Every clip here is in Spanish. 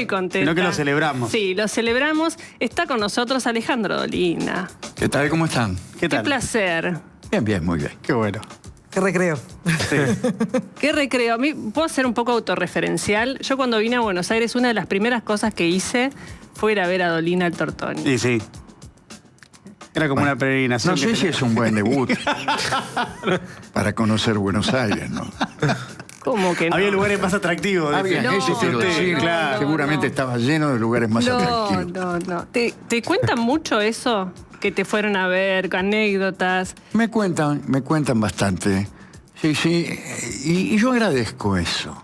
muy contenta. Sino que lo celebramos. Sí, lo celebramos. Está con nosotros Alejandro Dolina. ¿Qué tal? ¿Cómo están? ¿Qué tal? Qué placer. Bien, bien, muy bien. Qué bueno. Qué recreo. Sí. Qué recreo. A mí, puedo ser un poco autorreferencial. Yo cuando vine a Buenos Aires, una de las primeras cosas que hice fue ir a ver a Dolina al Tortoni. Y sí. Era como una peregrinación. No sé si es un buen debut para conocer Buenos Aires, ¿no? ¿Cómo que no? Había lugares más atractivos. Bien, No, eso quiero decir. claro. Seguramente estaba lleno de lugares más atractivos. No. ¿Te cuentan mucho eso? Que te fueron a ver, anécdotas. Me cuentan bastante. Sí, sí. Y yo agradezco eso.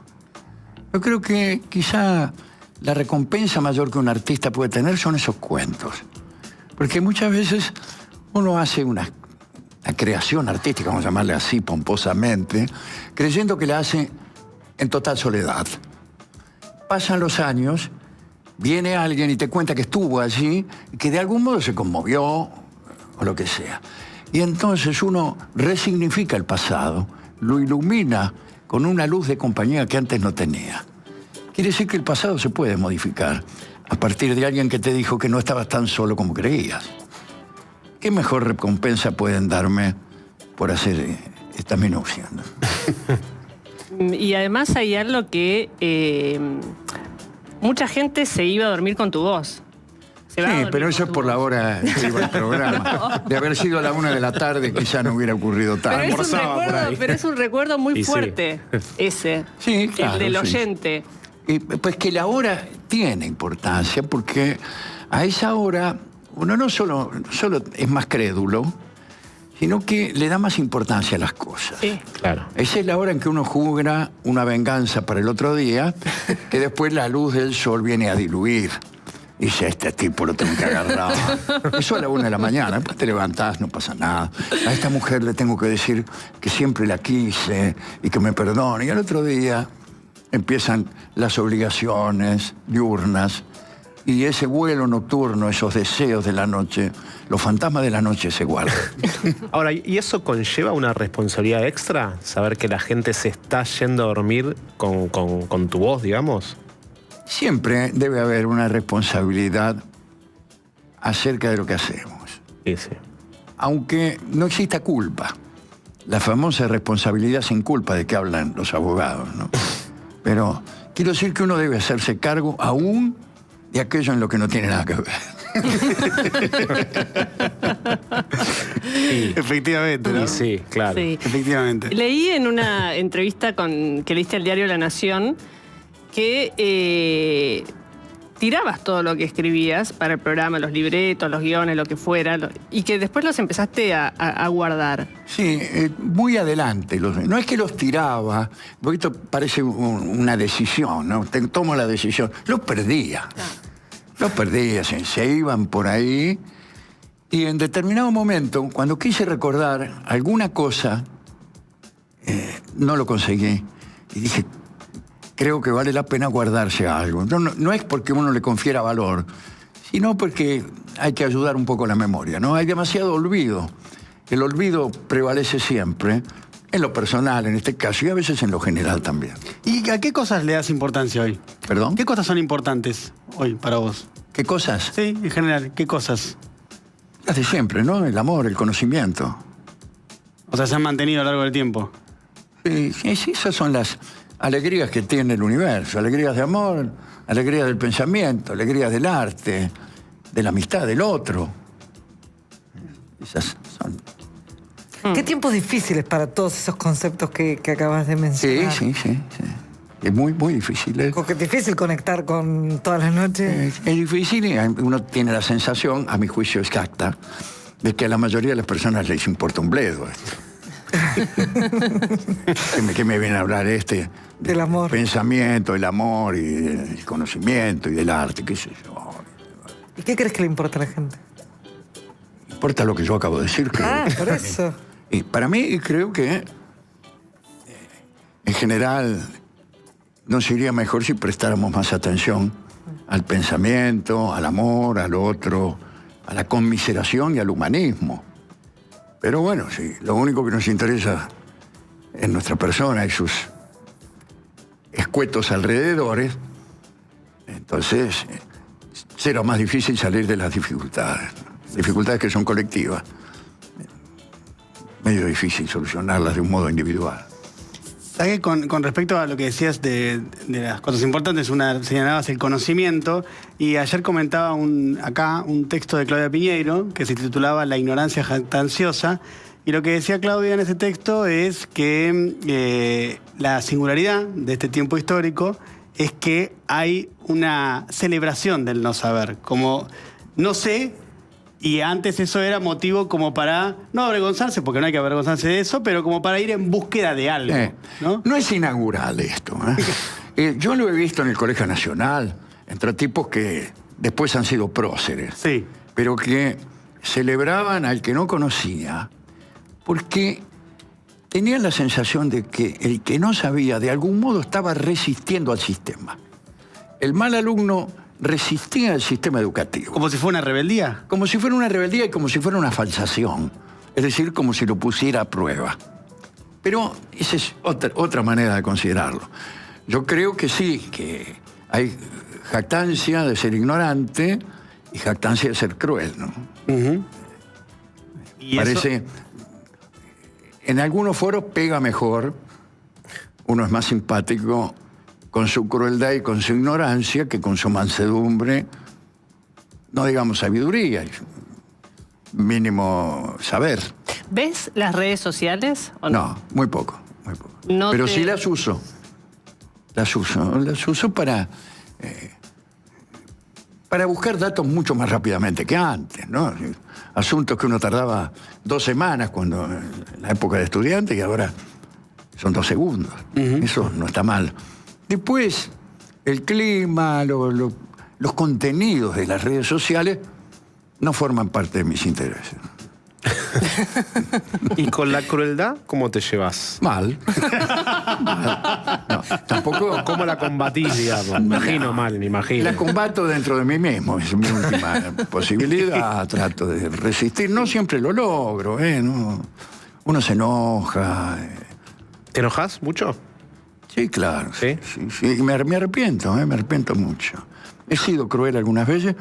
Yo creo que quizá la recompensa mayor que un artista puede tener son esos cuentos. Porque muchas veces uno hace una creación artística, vamos a llamarle así pomposamente, creyendo que la hace en total soledad. Pasan los años, viene alguien y te cuenta que estuvo allí, y que de algún modo se conmovió, o lo que sea. Y entonces uno resignifica el pasado, lo ilumina con una luz de compañía que antes no tenía. Quiere decir que el pasado se puede modificar a partir de alguien que te dijo que no estabas tan solo como creías. ¿Qué mejor recompensa pueden darme por hacer esta minucia, ¿no? Y además hay algo que mucha gente se iba a dormir con tu voz. Se va a Sí, dormir pero con eso es tu por la voz. hora que iba el programa. De haber sido a la 1 de la tarde, quizá no hubiera ocurrido Pero tanto. es un recuerdo muy Y sí. fuerte, ese. Sí, claro, el del sí. oyente. Y, pues que la hora tiene importancia, porque a esa hora uno no solo es más crédulo, sino que le da más importancia a las cosas. Sí. Claro. Esa es la hora en que uno juzga una venganza para el otro día, que después la luz del sol viene a diluir. Dice, este tipo lo tengo que agarrar. Eso a la 1 de la mañana. Después te levantás, no pasa nada. A esta mujer le tengo que decir que siempre la quise y que me perdone. Y al otro día empiezan las obligaciones diurnas y ese vuelo nocturno, esos deseos de la noche, los fantasmas de la noche se guardan. Ahora, ¿y eso conlleva una responsabilidad extra? Saber que la gente se está yendo a dormir con tu voz, digamos. Siempre debe haber una responsabilidad acerca de lo que hacemos. Sí, sí. Aunque no exista culpa. La famosa responsabilidad sin culpa de que hablan los abogados, ¿no? Pero quiero decir que uno debe hacerse cargo aún de aquello en lo que no tiene nada que ver. Efectivamente, ¿no? Y sí, claro. Sí. Efectivamente. Leí en una entrevista que leíste al diario La Nación que tirabas todo lo que escribías para el programa, los libretos, los guiones, lo que fuera, y que después los empezaste a guardar. Sí, muy adelante. No es que los tiraba, porque esto parece una decisión, ¿no? Tomo la decisión. Los perdía. Los perdía, se iban por ahí. Y en determinado momento, cuando quise recordar alguna cosa, no lo conseguí. Y dije, creo que vale la pena guardarse algo. No es porque uno le confiera valor, sino porque hay que ayudar un poco la memoria, ¿no? Hay demasiado olvido. El olvido prevalece siempre, en lo personal, en este caso, y a veces en lo general también. ¿Y a qué cosas le das importancia hoy? ¿Perdón? ¿Qué cosas son importantes hoy para vos? ¿Qué cosas? Sí, en general, ¿qué cosas? Las de siempre, ¿no? El amor, el conocimiento. O sea, se han mantenido a lo largo del tiempo. Sí, esas son las alegrías que tiene el universo. Alegrías de amor, alegrías del pensamiento, alegrías del arte, de la amistad del otro. Esas son... Qué tiempos difíciles para todos esos conceptos que acabas de Sí, mencionar. sí. Es muy, muy difícil. Porque es difícil conectar con todas las noches. Es difícil y uno tiene la sensación, a mi juicio exacta, de que a la mayoría de las personas les importa un bledo esto. ¿Qué me viene a hablar Del amor. Pensamiento, el amor y el conocimiento y del arte, qué sé yo. ¿Y qué crees que le importa a la gente? Importa lo que yo acabo de decir. Por eso. Y para mí creo que en general nos iría mejor si prestáramos más atención al pensamiento, al amor, al otro, a la conmiseración y al humanismo. Pero bueno, sí, lo único que nos interesa es nuestra persona y sus escuetos alrededores. Entonces, será más difícil salir de las dificultades. Dificultades que son colectivas. Medio difícil solucionarlas de un modo individual. ¿Sabes que con respecto a lo que decías de las cosas importantes, una señalabas el conocimiento, y ayer comentaba acá un texto de Claudia Piñeiro que se titulaba La ignorancia jactanciosa, y lo que decía Claudia en ese texto es que la singularidad de este tiempo histórico es que hay una celebración del no saber, como no sé. Y antes eso era motivo como para, no avergonzarse, porque no hay que avergonzarse de eso, pero como para ir en búsqueda de algo. ¿No? No es inaugural esto. Yo lo he visto en el Colegio Nacional, entre tipos que después han sido próceres, Sí. pero que celebraban al que no conocía, porque tenían la sensación de que el que no sabía de algún modo estaba resistiendo al sistema. El mal alumno resistía al sistema educativo. Como si fuera una rebeldía. Como si fuera una rebeldía y como si fuera una falsación. Es decir, como si lo pusiera a prueba. Pero esa es otra manera de considerarlo. Yo creo que sí, que hay jactancia de ser ignorante y jactancia de ser cruel, ¿no? Y Parece, eso, en algunos foros pega mejor, uno es más simpático con su crueldad y con su ignorancia que con su mansedumbre, no digamos sabiduría, mínimo saber. ¿Ves las redes sociales o no? No, muy poco, muy poco. No Pero te- sí las uso. Las uso para buscar datos mucho más rápidamente que antes, ¿no? Asuntos que uno tardaba 2 semanas cuando en la época de estudiante y ahora son 2 segundos. Eso no está mal. Después, el clima, los contenidos de las redes sociales no forman parte de mis intereses. ¿Y con la crueldad cómo te llevas? Mal. No, tampoco. ¿Cómo la combatís, digamos? Me imagino mal, me imagino. La combato dentro de mí mismo, es mi última posibilidad. Trato de resistir. No siempre lo logro, ¿eh? No. Uno se enoja. ¿Te enojas mucho? Sí, claro. ¿Sí? Sí. Me arrepiento, me arrepiento mucho. He sido cruel algunas veces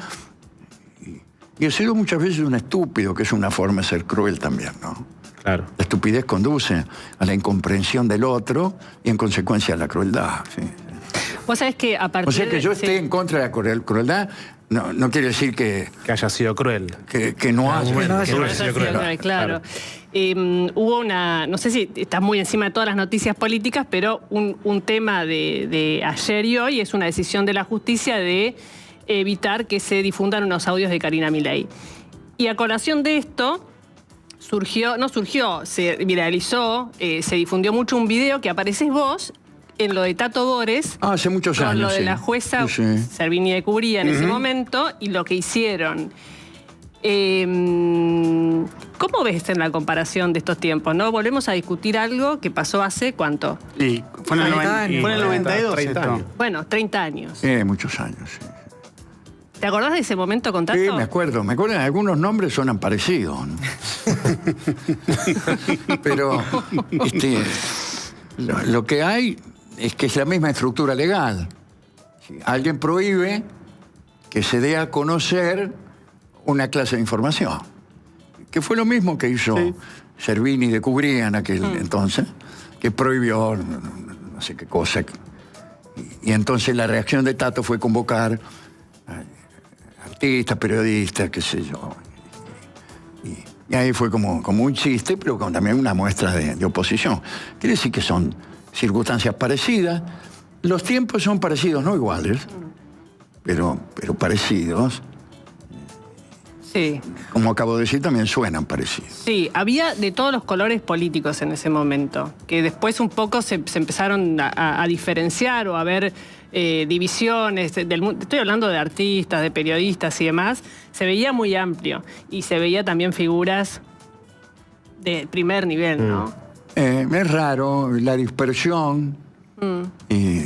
y he sido muchas veces un estúpido, que es una forma de ser cruel también, ¿no? Claro. La estupidez conduce a la incomprensión del otro y en consecuencia a la crueldad. Sí. Vos sabés que a partir O sea que yo de- esté en contra de la crueldad no quiere decir que Que haya sido cruel. no haya. bueno, Que que no no haya haya sido sido cruel. cruel, claro. Hubo una, no sé si está muy encima de todas las noticias políticas, pero un tema de ayer y hoy es una decisión de la justicia de evitar que se difundan unos audios de Karina Milei. Y a colación de esto, se viralizó, se difundió mucho un video que apareces vos en lo de Tato Bores, Hace muchos con años. lo de sí. la jueza Sí, sí. Servini de Cubría en ese momento y lo que hicieron. ¿Cómo ves en la comparación de estos tiempos? ¿No? Volvemos a discutir algo que pasó hace ¿cuánto? y fue en el 30 años. fue en el 92 30 esto. años. Bueno, 30 años. Muchos años, sí. ¿Te acordás de ese momento con Tato? Sí, me acuerdo. Algunos nombres suenan parecidos, ¿no? Pero lo que hay es que es la misma estructura legal. Si alguien prohíbe que se dé a conocer una clase de información, que fue lo mismo que hizo Servini de Cubría en aquel entonces, que prohibió no sé qué cosa. Y entonces la reacción de Tato fue convocar artistas, periodistas, qué sé yo. Y ahí fue como un chiste, pero también una muestra de oposición. Quiere decir que son circunstancias parecidas. Los tiempos son parecidos, no iguales, pero parecidos. Sí. Como acabo de decir, también suenan parecidos. Sí, había de todos los colores políticos en ese momento, que después un poco se empezaron a diferenciar o a ver divisiones del mundo. Estoy hablando de artistas, de periodistas y demás. Se veía muy amplio y se veía también figuras de primer nivel, ¿no? Es raro la dispersión y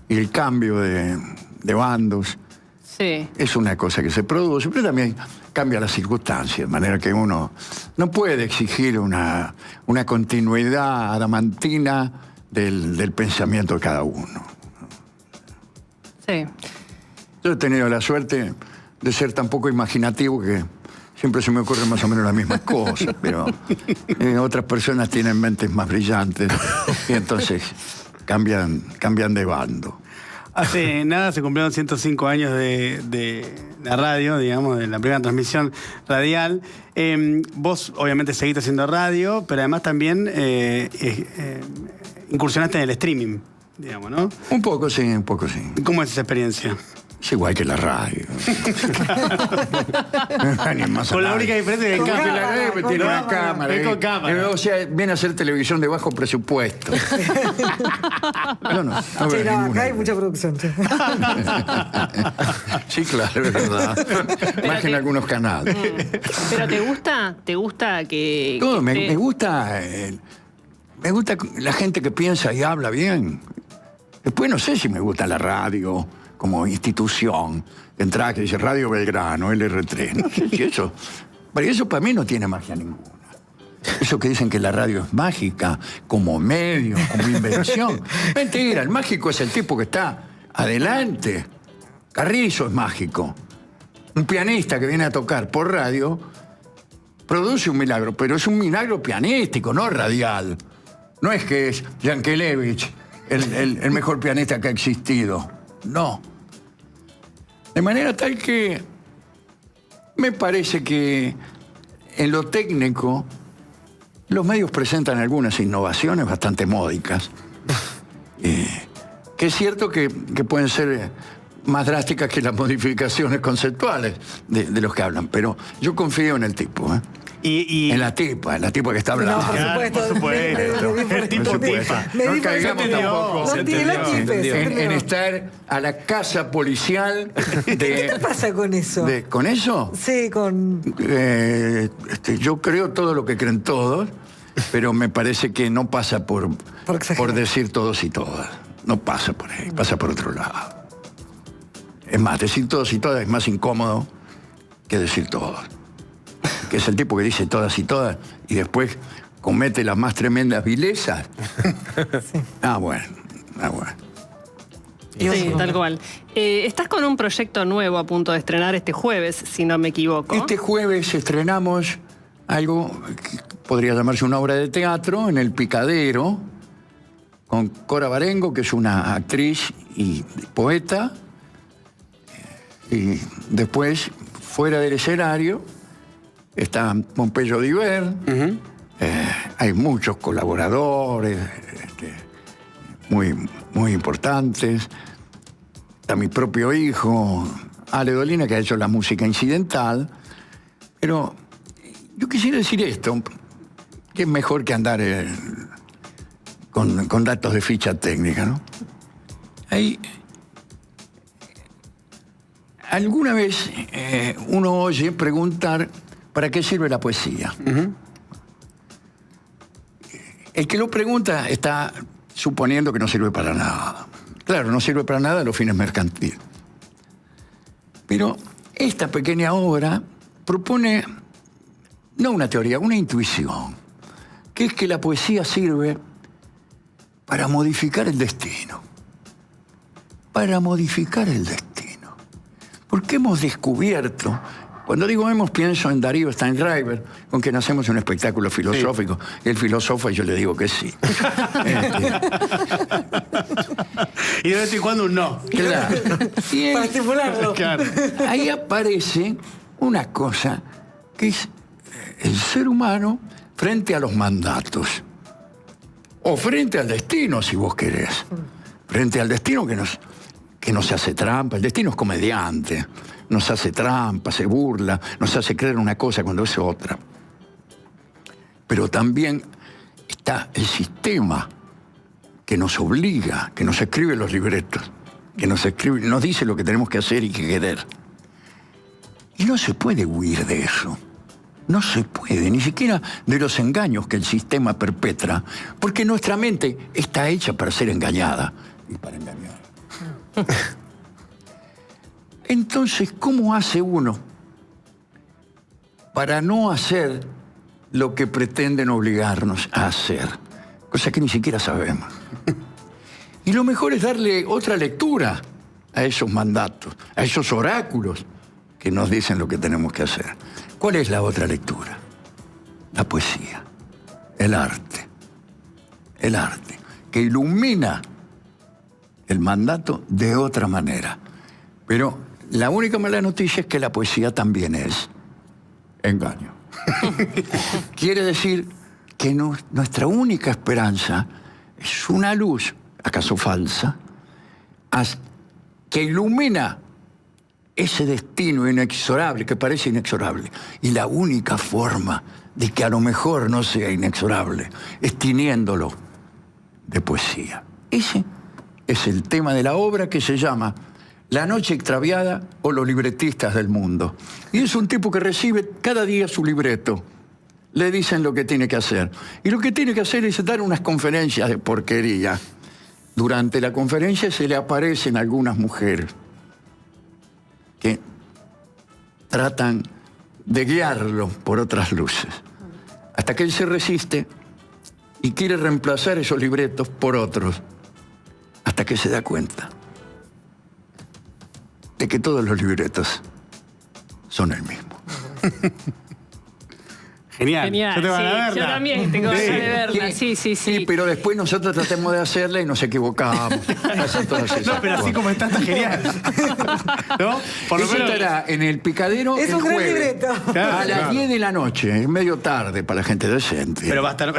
el cambio de bandos. Sí. Es una cosa que se produce, pero también cambia las circunstancias, de manera que uno no puede exigir una continuidad adamantina del pensamiento de cada uno. Sí. Yo he tenido la suerte de ser tan poco imaginativo que siempre se me ocurren más o menos las mismas cosas, pero otras personas tienen mentes más brillantes y entonces cambian de bando. Hace nada se cumplieron 105 años de la radio, digamos, de la primera transmisión radial. Vos obviamente seguiste haciendo radio, pero además también incursionaste en el streaming, digamos, ¿no? Un poco sí, un poco sí. ¿Cómo es esa experiencia? Es igual que la radio. Con la única diferencia que Con tiene la radio tiene una cámara. Es con cámara. O sea, viene a hacer televisión de bajo presupuesto. No Sí, veo no, ninguna. acá hay mucha producción. Sí. Sí, claro, es verdad. Más que en algunos canales. Pero ¿te gusta que...? Todo, que me gusta la gente que piensa y habla bien. Después no sé si me gusta la radio como institución. Entrada que dice Radio Belgrano, LR3. No sé si eso... Pero eso para mí no tiene magia ninguna. Eso que dicen que la radio es mágica, como medio, como invención. Mentira, el mágico es el tipo que está adelante. Carrizo es mágico. Un pianista que viene a tocar por radio produce un milagro, pero es un milagro pianístico, no radial. No es que es Yankelevich el mejor pianista que ha existido. No. De manera tal que me parece que en lo técnico los medios presentan algunas innovaciones bastante módicas. Que es cierto que pueden ser más drásticas que las modificaciones conceptuales de los que hablan, pero yo confío en el tipo, ¿eh? En la tipa que está hablando. No, por supuesto. Por supuesto. El tipo Por supuesto. tipa. No caigamos tampoco No tiene la tipe, en estar a la casa policial de... ¿Qué te pasa con eso? ¿Con eso? Sí, con... Yo creo todo lo que creen todos, pero me parece que no pasa por decir todos y todas. No pasa por ahí, pasa por otro lado. Es más, decir todos y todas es más incómodo que decir todos. Que es el tipo que dice todas y todas y después comete las más tremendas vilezas. Sí. Bueno. Sí, tal cual. Estás con un proyecto nuevo a punto de estrenar este jueves, si no me equivoco. Este jueves estrenamos algo que podría llamarse una obra de teatro en El Picadero, con Cora Barengo, que es una actriz y poeta. Y después, fuera del escenario, está Pompeyo Diver. Hay muchos colaboradores muy importantes. Está mi propio hijo, Ale Dolina, que ha hecho la música incidental. Pero yo quisiera decir esto, que es mejor que andar con datos de ficha técnica, ¿no? Alguna vez uno oye preguntar ¿para qué sirve la poesía? El que lo pregunta está suponiendo que no sirve para nada. Claro, no sirve para nada a los fines mercantiles. Pero esta pequeña obra propone no una teoría, una intuición, que es que la poesía sirve para modificar el destino. Para modificar el destino. Porque hemos descubierto, cuando digo hemos, pienso en Darío Steinreiber, con quien hacemos un espectáculo filosófico. Sí. Él filosofa y yo le digo que sí. Y de vez en cuando un no. Claro. Para estimularlo. Claro. Ahí aparece una cosa que es el ser humano frente a los mandatos. O frente al destino, si vos querés. Frente al destino que nos hace trampa. El destino es comediante. Nos hace trampa, se burla, nos hace creer una cosa cuando es otra. Pero también está el sistema que nos obliga, que nos escribe los libretos, que nos dice lo que tenemos que hacer y que querer. Y no se puede huir de eso. No se puede, ni siquiera de los engaños que el sistema perpetra, porque nuestra mente está hecha para ser engañada y para engañar. Entonces, ¿cómo hace uno para no hacer lo que pretenden obligarnos a hacer? Cosa que ni siquiera sabemos. Y lo mejor es darle otra lectura a esos mandatos, a esos oráculos que nos dicen lo que tenemos que hacer. ¿Cuál es la otra lectura? La poesía, el arte, que ilumina el mandato de otra manera. Pero la única mala noticia es que la poesía también es engaño. Quiere decir que nuestra única esperanza es una luz, acaso falsa, que ilumina ese destino inexorable, que parece inexorable. Y la única forma de que a lo mejor no sea inexorable es tiñéndolo de poesía. Ese es el tema de la obra, que se llama La noche extraviada o Los libretistas del mundo. Y es un tipo que recibe cada día su libreto. Le dicen lo que tiene que hacer. Y lo que tiene que hacer es dar unas conferencias de porquería. Durante la conferencia se le aparecen algunas mujeres que tratan de guiarlo por otras luces. Hasta que él se resiste y quiere reemplazar esos libretos por otros. Hasta que se da cuenta de que todos los libretos son el mismo. Genial. Yo te voy a sí, verla. yo también tengo ganas de verla. Sí. Sí, pero después nosotros tratamos de hacerla y nos equivocamos. Hacen todas esas No, pero así cosas. como está genial. ¿No? Por lo Eso menos. estará en el Picadero Es el un gran jueves, libreto. Claro, a las claro. 10 de la noche, es medio tarde para la gente decente. Pero va a estar.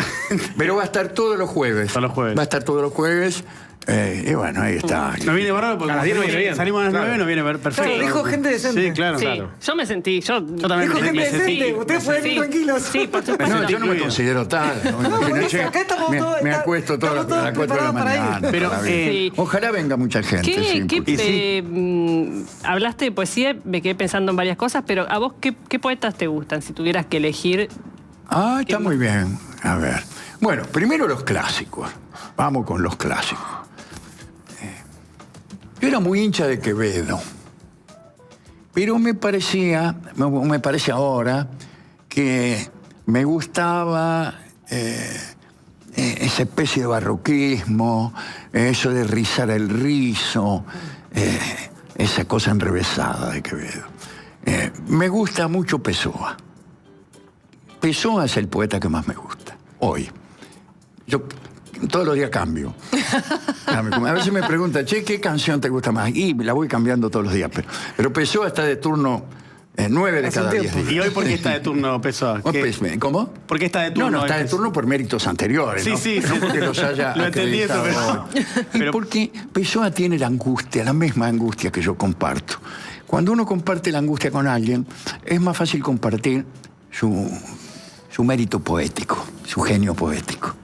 Pero va a estar todos los jueves. Todos los jueves. Va a estar todos los jueves. Y bueno, ahí está. Nos viene bárbaro porque A las 10 nos viene bien. salimos a las Claro. 9, nos viene perfecto. Claro, dijo gente decente. Sí, claro. Sí, Claro. yo me sentí, yo también Dijo gente decente, ustedes pueden ir tranquilos. Sí, por supuesto. No, yo no me incluido. considero tal. ¿no? No, por Imagínate, eso, acá estamos me, todos- me acuesto todas estamos a las todos 4 de la preparados para ir. mañana. Pero, para ver. Sí. Ojalá venga mucha gente. ¿Qué, sí, qué, porque- hablaste de poesía, me quedé pensando en varias cosas, pero ¿a vos qué poetas te gustan si tuvieras que elegir? Ah, está muy bien. A ver. Bueno, primero los clásicos. Vamos con los clásicos. Yo era muy hincha de Quevedo. Pero me parece ahora que me gustaba esa especie de barroquismo, eso de rizar el rizo, esa cosa enrevesada de Quevedo. Me gusta mucho Pessoa. Pessoa es el poeta que más me gusta, hoy. Yo todos los días cambio. A veces me preguntan, che, ¿qué canción te gusta más? Y la voy cambiando todos los días. Pero Pessoa está de turno 9 de Hace cada un 10 tiempo. días. ¿Y hoy por qué está de turno, Pessoa? ¿Cómo? ¿Por qué está de turno? No, está de turno por méritos anteriores. Sí, ¿no? sí, No sí. porque los haya Lo entendí eso, acreditado pero- hoy. Y pero- porque Pessoa tiene la angustia, la misma angustia que yo comparto. Cuando uno comparte la angustia con alguien, es más fácil compartir su mérito poético, su genio poético.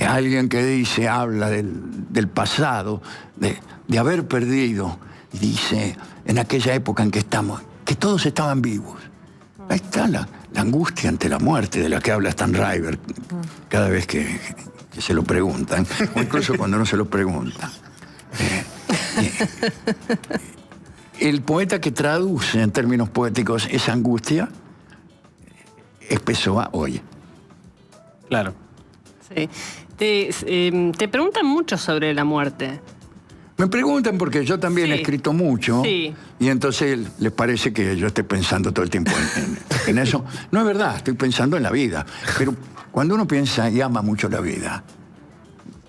Alguien que dice, habla del pasado, de haber perdido, y dice, en aquella época en que estamos, que todos estaban vivos. Ahí está la angustia ante la muerte de la que habla Stan River cada vez que se lo preguntan, o incluso cuando no se lo preguntan. El poeta que traduce en términos poéticos esa angustia es Pessoa hoy. Claro. Sí. Te preguntan mucho sobre la muerte. Me preguntan porque yo también he Sí. escrito mucho Sí. y entonces les parece que yo esté pensando todo el tiempo en eso. No es verdad, estoy pensando en la vida. Pero cuando uno piensa y ama mucho la vida,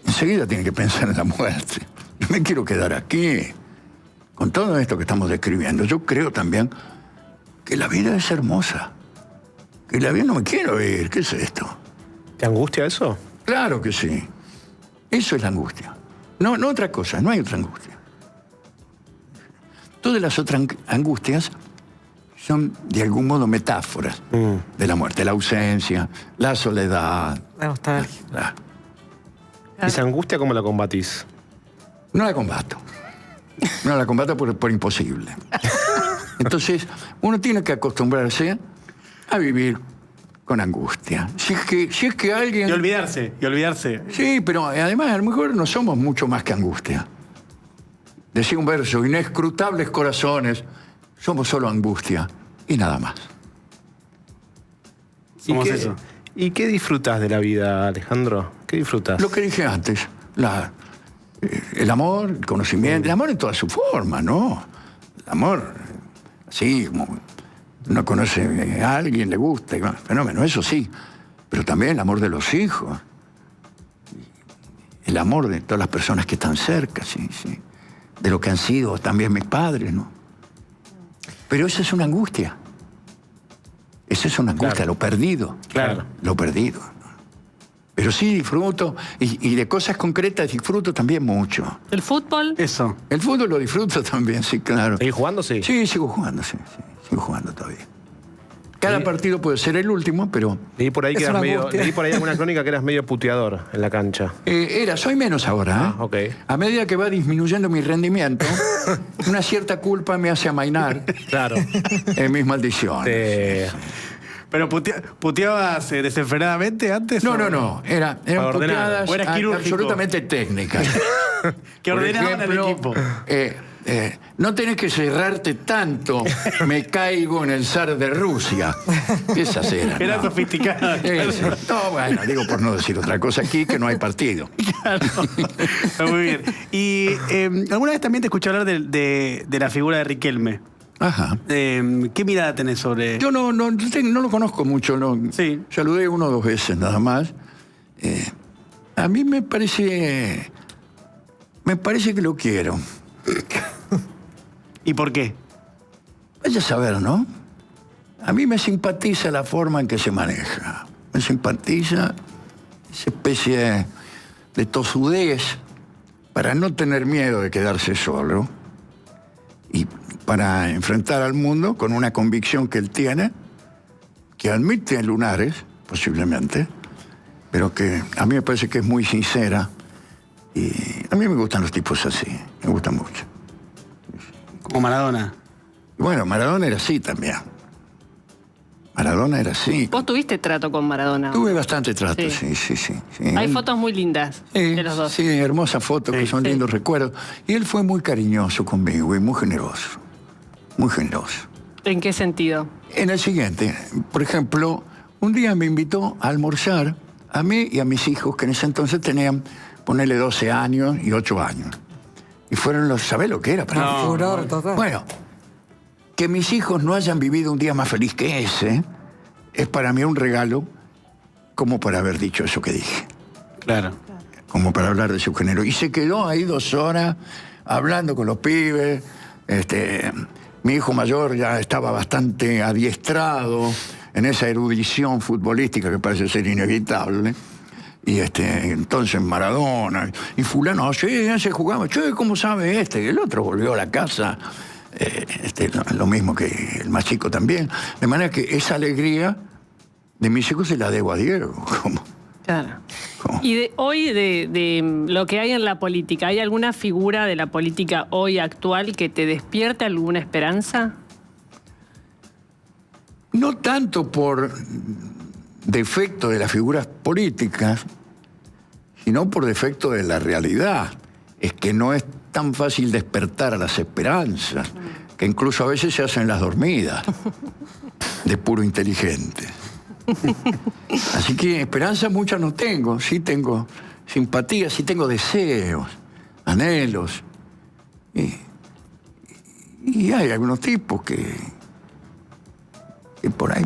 enseguida tiene que pensar en la muerte. Yo me quiero quedar aquí con todo esto que estamos describiendo. Yo creo también que la vida es hermosa. Que la vida no me quiero ir. ¿Qué es esto? ¿Te angustia eso? Claro que sí. Eso es la angustia. No otra cosa, no hay otra angustia. Todas las otras angustias son de algún modo metáforas de la muerte, la ausencia, la soledad. La nostalgia. ¿Y esa angustia cómo la combatís? No la combato. No la combato por imposible. Entonces, uno tiene que acostumbrarse a vivir con angustia. Si es que alguien... Y olvidarse. Sí, pero además a lo mejor no somos mucho más que angustia. Decía un verso, inescrutables corazones, somos solo angustia y nada más. Somos eso. ¿Y qué disfrutas de la vida, Alejandro? ¿Qué disfrutas? Lo que dije antes, El amor, el conocimiento, el amor en toda su forma, ¿no? El amor, así como uno conoce a alguien, le gusta, y va, fenómeno, eso sí. Pero también el amor de los hijos. El amor de todas las personas que están cerca, sí, sí. De lo que han sido también mis padres, ¿no? Pero esa es una angustia. Esa es una angustia, Claro. lo perdido. Claro. Lo perdido. Pero sí disfruto, y de cosas concretas disfruto también mucho. ¿El fútbol? Eso. El fútbol lo disfruto también, sí, claro. ¿Seguís jugando? Sí. Sí, sigo jugando, sí, sigo jugando todavía. Cada partido puede ser el último, pero Leí por ahí Es que eras una medio, angustia. leí por ahí alguna crónica que eras medio puteador en la cancha. soy menos ahora. Ah, ok. A medida que va disminuyendo mi rendimiento, una cierta culpa me hace amainar Claro. mis maldiciones. ¿Pero puteabas desenfrenadamente antes? No, o- no. Eran Para ordenar. puteadas ¿O eras quirúrgico? absolutamente técnicas. Que Por ordenaban al ejemplo, equipo. no tenés que cerrarte tanto, me caigo en el zar de Rusia. Esas eran. Era ¿no? sofisticado. No, bueno, digo por no decir otra cosa aquí, que no hay partido. Claro. Muy bien. Y alguna vez también te escuché hablar de la figura de Riquelme. Ajá. ¿Qué mirada tenés sobre...? Yo no lo conozco mucho, no. Sí. Saludé 1 o 2 veces nada más. A mí me parece que lo quiero. ¿Y por qué? Vaya a saber, ¿no? A mí me simpatiza la forma en que se maneja. Me simpatiza esa especie de tosudez para no tener miedo de quedarse solo y para enfrentar al mundo con una convicción que él tiene, que admite lunares, posiblemente, pero que a mí me parece que es muy sincera. Y a mí me gustan los tipos así, me gustan mucho. Como Maradona. Y bueno, Maradona era así también. Maradona era así. ¿Vos tuviste trato con Maradona? Tuve bastante trato, Sí. sí. Hay Él- fotos muy lindas Sí, de los dos. sí, hermosas fotos que son Sí. lindos recuerdos. Y él fue muy cariñoso conmigo y muy generoso. Muy generoso. ¿En qué sentido? En el siguiente, por ejemplo, un día me invitó a almorzar a mí y a mis hijos, que en ese entonces tenían, ponerle 12 años y 8 años. Y fueron los, ¿sabés lo que era? Para mí? Furor total. Bueno, que mis hijos no hayan vivido un día más feliz que ese, es para mí un regalo como para haber dicho eso que dije. Claro. Como para hablar de su género. Y se quedó ahí 2 horas hablando con los pibes. Mi hijo mayor ya estaba bastante adiestrado en esa erudición futbolística que parece ser inevitable. Y entonces Maradona y fulano, sí, ese jugaba, che, ¿cómo sabe este? Y el otro volvió a la casa, lo mismo que el más chico también. De manera que esa alegría de mis hijos se la debo a Diego. Como, Claro. como- Y hoy, de lo que hay en la política, ¿hay alguna figura de la política hoy actual que te despierte alguna esperanza? No tanto por defecto de las figuras políticas, sino por defecto de la realidad. Es que no es tan fácil despertar a las esperanzas, que incluso a veces se hacen las dormidas, de puro inteligente. Así que esperanza muchas no tengo, sí tengo simpatía, sí tengo deseos, anhelos. Y hay algunos tipos que por ahí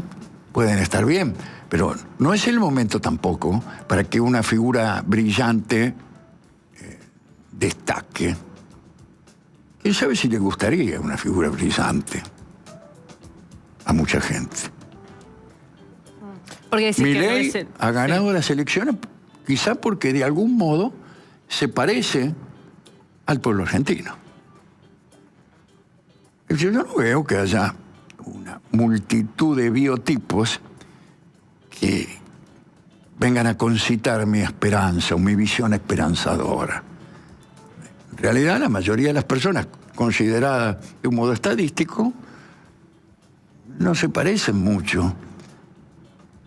pueden estar bien, pero no es el momento tampoco para que una figura brillante destaque. ¿Quién sabe si le gustaría una figura brillante a mucha gente? Porque decís que no Milei es el- ha ganado las elecciones quizá porque de algún modo se parece al pueblo argentino. Yo no veo que haya una multitud de biotipos que vengan a concitar mi esperanza o mi visión esperanzadora. En realidad, la mayoría de las personas consideradas de un modo estadístico no se parecen mucho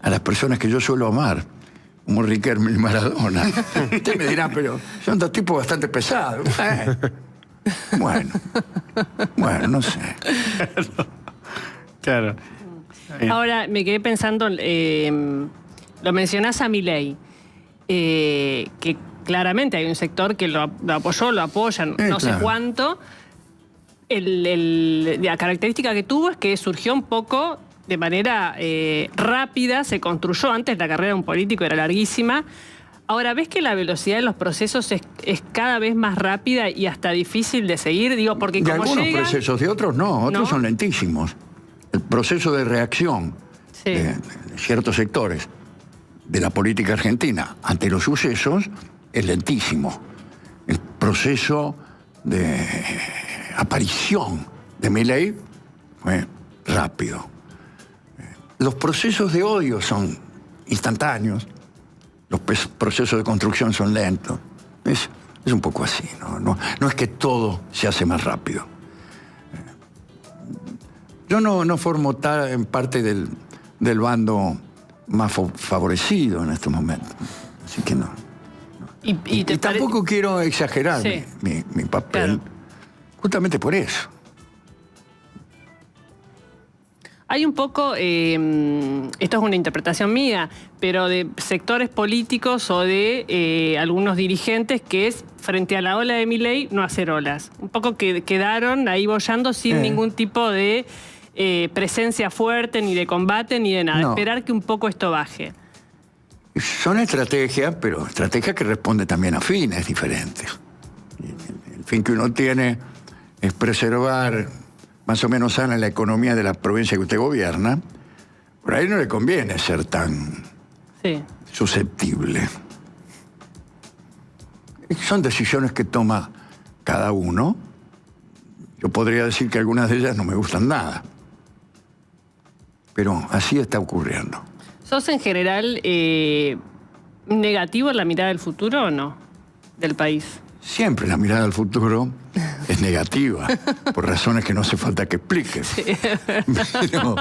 a las personas que yo suelo amar, como Riquelme y Maradona. Usted me dirá, pero son 2 tipos bastante pesados. Bueno, no sé. Claro. Ahora, me quedé pensando, lo mencionás a Milei, que claramente hay un sector que lo apoyó, lo apoyan, no sé claro. cuánto. La característica que tuvo es que surgió un poco de manera rápida, se construyó. Antes la carrera de un político era larguísima. Ahora, ¿ves que la velocidad de los procesos es cada vez más rápida y hasta difícil de seguir? Digo, porque De como algunos llega... procesos, de otros no, otros ¿No? son lentísimos. El proceso de reacción Sí. de ciertos sectores de la política argentina ante los sucesos es lentísimo. El proceso de aparición de Milei fue rápido. Los procesos de odio son instantáneos, los procesos de construcción son lentos. Es un poco así, ¿no? No es que todo se hace más rápido. Yo no formo parte del bando más favorecido en estos momentos, así que no. Y Tampoco quiero exagerar Sí. mi papel, Claro. justamente por eso. Hay un poco, esto es una interpretación mía, pero de sectores políticos o de algunos dirigentes que es, frente a la ola de Milei, no hacer olas. Un poco que quedaron ahí boyando sin ningún tipo de presencia fuerte, ni de combate, ni de nada. No. Esperar que un poco esto baje. Son estrategias, pero estrategias que responden también a fines diferentes. El fin que uno tiene es preservar más o menos sana la economía de la provincia que usted gobierna. Por ahí no le conviene ser tan Sí. susceptible. Son decisiones que toma cada uno. Yo podría decir que algunas de ellas no me gustan nada. Pero así está ocurriendo. ¿Sos en general negativo en la mirada del futuro o no? Del país. Siempre la mirada al futuro es negativa, por razones que no hace falta que explique. Pero,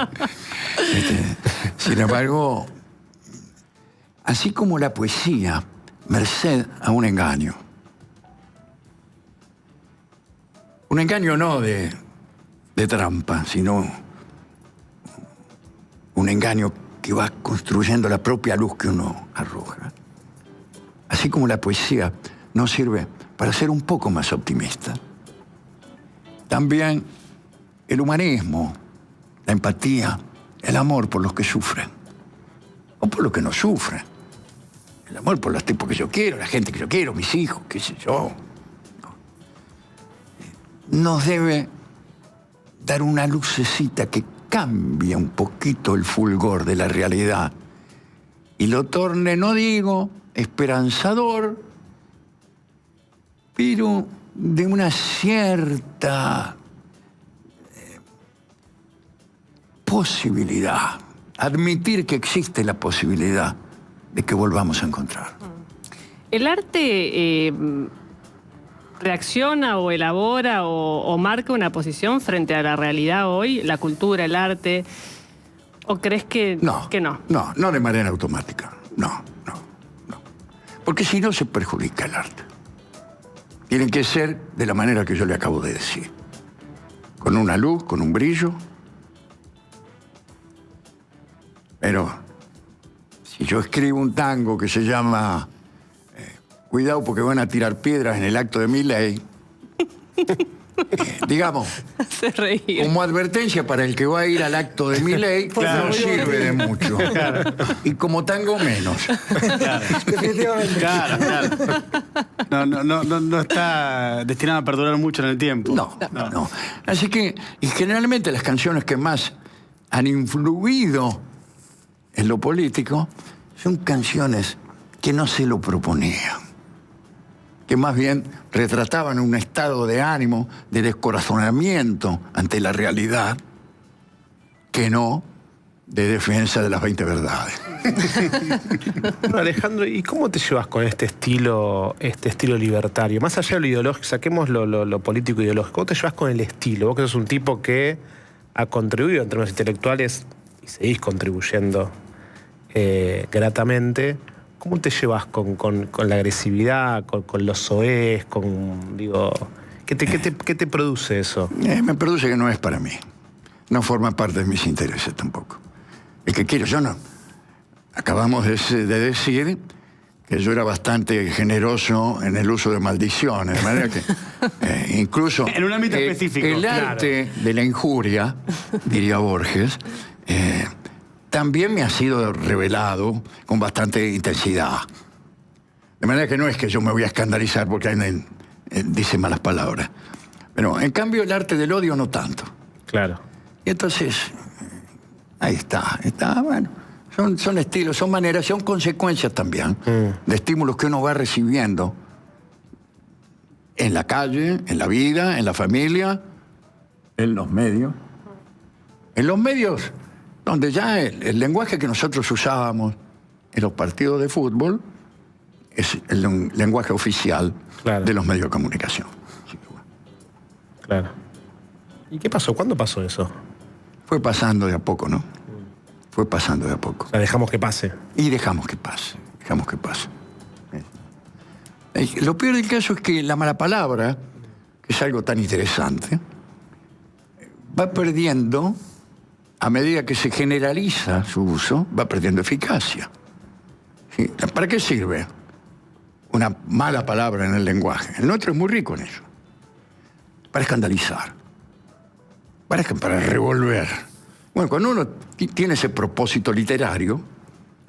sin embargo, así como la poesía, merced a un engaño. Un engaño no de trampa, sino un engaño que va construyendo la propia luz que uno arroja. Así como la poesía nos sirve para ser un poco más optimista. También el humanismo, la empatía, el amor por los que sufren, o por los que no sufren. El amor por los tipos que yo quiero, la gente que yo quiero, mis hijos, qué sé yo. Nos debe dar una lucecita que cambie un poquito el fulgor de la realidad y lo torne, no digo esperanzador, pero de una cierta posibilidad, admitir que existe la posibilidad de que volvamos a encontrar. ¿El arte reacciona o elabora o marca una posición frente a la realidad hoy? ¿La cultura, el arte? ¿O crees que No, que no? no de manera automática. No. Porque si no se perjudica el arte. Tienen que ser de la manera que yo le acabo de decir. Con una luz, con un brillo. Pero si yo escribo un tango que se llama Cuidado porque van a tirar piedras en el acto de Milei, digamos, Hace reír. como advertencia para el que va a ir al acto de Milei, Claro. no sirve de mucho. Y como tango menos. Definitivamente. Claro. No está destinado a perdurar mucho en el tiempo. No. Así que, y generalmente las canciones que más han influido en lo político son canciones que no se lo proponían, que más bien retrataban un estado de ánimo, de descorazonamiento ante la realidad, que no de defensa de las 20 verdades. Bueno, Alejandro, ¿y cómo te llevas con este estilo libertario? Más allá de lo ideológico, saquemos lo político ideológico. ¿Cómo te llevas con el estilo? Vos que sos un tipo que ha contribuido en términos intelectuales y seguís contribuyendo gratamente. ¿Cómo te llevas con la agresividad, con los soez, ¿qué te produce eso? Me produce que no es para mí. No forma parte de mis intereses tampoco. El que quiero, yo no. Acabamos de decir que que yo era bastante generoso en el uso de maldiciones, de manera que incluso en un ámbito específico, el arte de la injuria, diría Borges, también me ha sido revelado con bastante intensidad. De manera que no es que yo me voy a escandalizar porque alguien dice malas palabras. Pero en cambio el arte del odio no tanto. Claro. Y entonces, ahí está, bueno. Son estilos, son maneras, son consecuencias también de estímulos que uno va recibiendo en la calle, en la vida, en la familia, en los medios. En los medios, donde ya el lenguaje que nosotros usábamos en los partidos de fútbol es el lenguaje oficial de los medios de comunicación. Claro. ¿Y qué pasó? ¿Cuándo pasó eso? Fue pasando de a poco, ¿no? Fue pasando de a poco. O sea, dejamos que pase. Y dejamos que pase. Lo peor del caso es que la mala palabra, que es algo tan interesante, va perdiendo, a medida que se generaliza su uso, va perdiendo eficacia. ¿Sí? ¿Para qué sirve una mala palabra en el lenguaje? El nuestro es muy rico en eso. Para escandalizar. Para revolver. Bueno, cuando uno tiene ese propósito literario,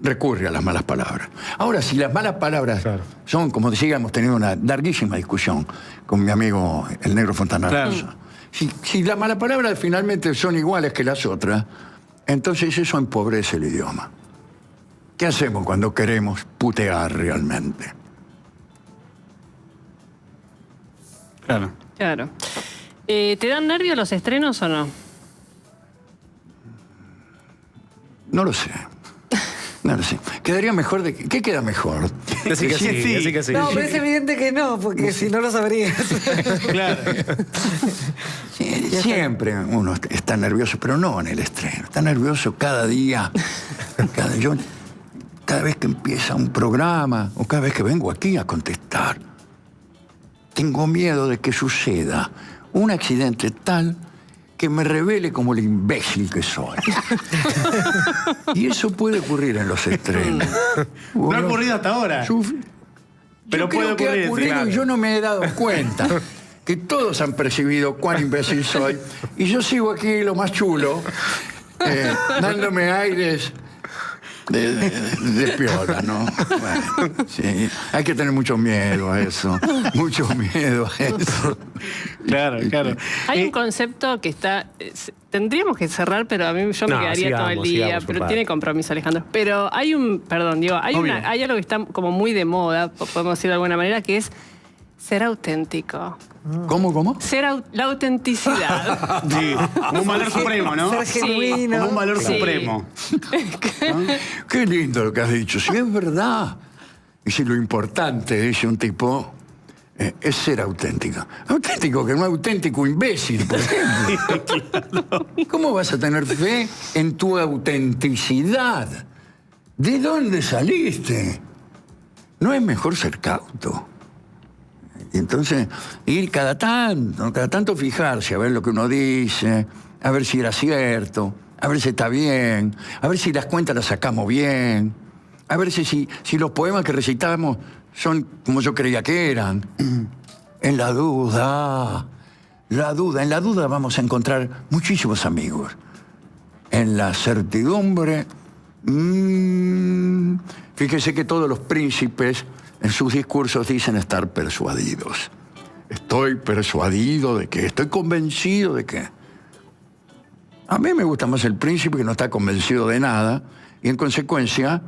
recurre a las malas palabras. Ahora, si las malas palabras son, como decía, hemos tenido una larguísima discusión con mi amigo el Negro Fontana Rosa. Si las malas palabras finalmente son iguales que las otras, entonces eso empobrece el idioma. ¿Qué hacemos cuando queremos putear realmente? Claro. ¿Te dan nervios los estrenos o no? No lo sé. Quedaría mejor de... ¿Qué queda mejor? Así que sí. No, pero es evidente que no, porque si no lo sabrías. Claro. Siempre uno está nervioso, pero no en el estreno. Está nervioso cada día. Cada vez que empieza un programa o cada vez que vengo aquí a contestar. Tengo miedo de que suceda un accidente tal que me revele como el imbécil que soy. Y eso puede ocurrir en los estrenos. No ha ocurrido hasta ahora. Pero puede creo que ocurrir. ha ocurrido y yo no me he dado cuenta. Que todos han percibido cuán imbécil soy. Y yo sigo aquí lo más chulo, dándome aires de piola, ¿no? Bueno, sí, hay que tener mucho miedo a eso. Mucho miedo a eso. Claro. Hay un concepto que está... tendríamos que cerrar, pero a mí yo me quedaría todo el día. Pero tiene compromiso, Alejandro. Pero hay un... Perdón, digo, hay algo que está como muy de moda, podemos decir de alguna manera, que es ser auténtico. ¿Cómo? La autenticidad. Sí, como un valor supremo, ¿no? Ser genuino. Como un valor supremo. Qué lindo lo que has dicho. Si es verdad. Y si lo importante, dice un tipo, es ser auténtico. Auténtico, que no auténtico imbécil, por ejemplo. ¿Cómo vas a tener fe en tu autenticidad? ¿De dónde saliste? ¿No es mejor ser cauto? Y entonces, ir cada tanto fijarse a ver lo que uno dice, a ver si era cierto, a ver si está bien, a ver si las cuentas las sacamos bien, a ver si los poemas que recitamos son como yo creía que eran. En la duda vamos a encontrar muchísimos amigos. En la certidumbre, fíjese que todos los príncipes en sus discursos dicen estar persuadidos. Estoy persuadido de que, estoy convencido de que. A mí me gusta más el príncipe que no está convencido de nada y en consecuencia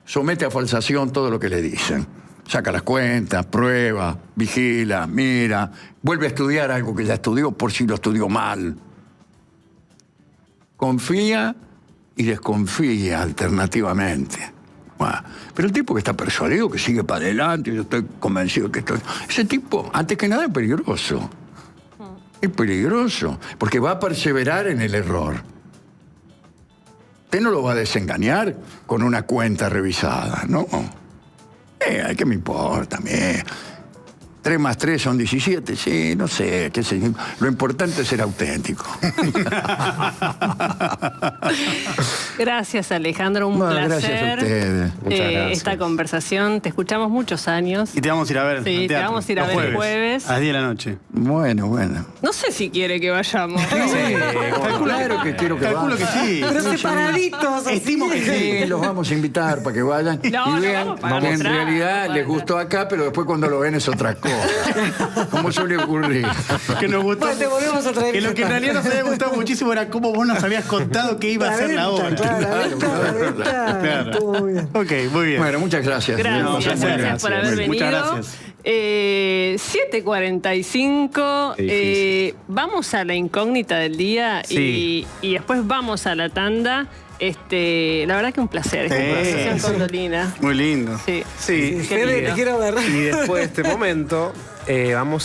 somete a falsación todo lo que le dicen. Saca las cuentas, prueba, vigila, mira, vuelve a estudiar algo que ya estudió por si lo estudió mal. Confía y desconfía alternativamente. Bueno, pero el tipo que está persuadido, que sigue para adelante, yo estoy convencido que estoy... Ese tipo, antes que nada, es peligroso. Es peligroso, porque va a perseverar en el error. Usted no lo va a desengañar con una cuenta revisada, ¿no? ¿Qué me importa a mí? 3 más 3 son 17, sí, no sé, qué sé. Lo importante es ser auténtico. Gracias, Alejandro, un placer. Gracias a ustedes. Muchas gracias. Esta conversación, te escuchamos muchos años. Y te vamos a ir a ver. Sí, al te teatro, vamos a ir a los ver el jueves. A las 10 de la noche. Bueno. No sé si quiere que vayamos. Claro que quiero que Calculo que vayan. sí. Pero separaditos. así. Estimo que sí. Sí, los vamos a invitar para que vayan No, y no vean vamos a pagar que en entrada, realidad no les vale. gustó acá, pero después cuando lo ven es otra cosa. Como suele ocurrir. Que nos gustó. Bueno, te volvemos a traer Que lo que en esta. realidad nos había gustado muchísimo era cómo vos nos habías contado que iba a ser la obra. Claro, la venta. Claro. Estuvo muy bien. Ok, muy bien. Bueno, muchas gracias. Gracias, No, gracias, gracias. por haber Muchas venido. gracias. 7:45. Qué difícil. Vamos a la incógnita del día Sí. y después vamos a la tanda. La verdad que un placer esta Sí, conversación sí. con Dolina. Muy lindo. Sí. Sí, Fede, te quiero ver. y después de este momento vamos